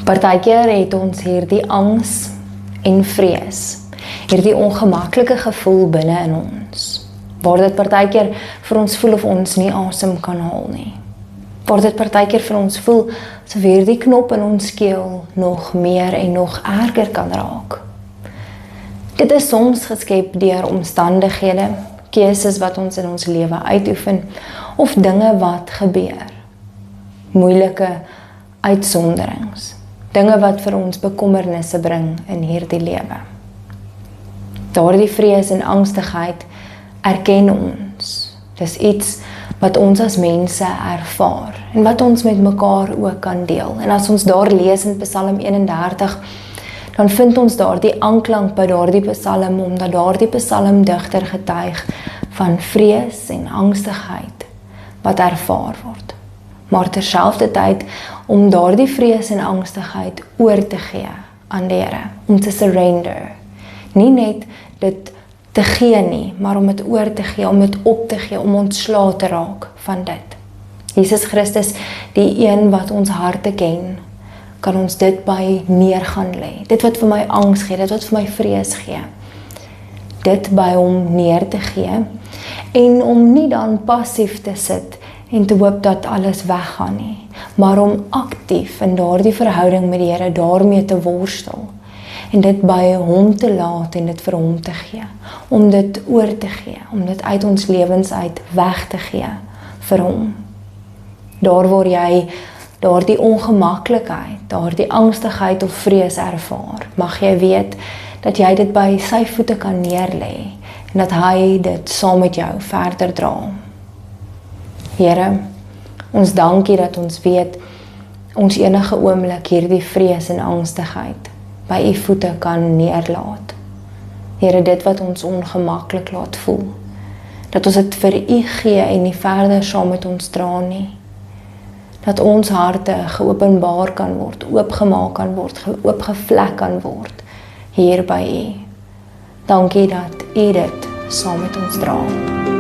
Partykeer het ons hierdie angs en vrees, hierdie ongemaklike gevoel binne in ons, waar dit partykeer vir ons voel of ons nie asem kan haal nie, waar dit partykeer vir ons voel asof hierdie knop in ons keel nog meer en nog erger kan raak. Dit is soms geskep deur omstandighede, keuses wat ons in ons lewe uitoefen, of dinge wat gebeur. Moeilike uitsonderings, dinge wat vir ons bekommernisse bring in hierdie lewe. Daardie vrees en angstigheid erken ons. Dis iets wat ons as mense ervaar en wat ons met mekaar ook kan deel. En as ons daar lees in Psalm 31, dan vind ons daardie aanklank by daardie psalm, omdat daardie psalmdigter getuig van vrees en angstigheid wat ervaar word. Maar terselfdertyd om daardie vrees en angstigheid oor te gee aan die Here, om te surrender. Nie net dit te gee nie, maar om dit oor te gee, om dit op te gee, om ontslae te raak van dit. Jesus Christus, die een wat ons harte ken, kan ons dit by neer gaan lê. Dit wat vir my angs gee, dit wat vir my vrees gee. Dit by hom neer te gee en om nie dan passief te sit en te hoop dat alles weggaan nie, maar om aktief in daardie verhouding met die Here daarmee te worstel en dit by hom te laat en dit vir hom te gee, om dit oor te gee, om dit uit ons lewens uit weg te gee vir hom. Daar waar jy daardie ongemaklikheid, daardie angstigheid of vrees ervaar, mag jy weet dat jy dit by sy voete kan neerlê en dat hy dit saam met jou verder dra. Here, ons dankie dat ons weet ons enige oomblik hierdie vrees en angstigheid by u voete kan neerlaat. Here, dit wat ons ongemaklik laat voel, dat ons dit vir u gee en nie verder saam met ons dra nie. Dat ons harte geopenbaar kan word, oopgemaak kan word, oopgevlek kan word hier by u. Dankie dat u dit saam met ons dra.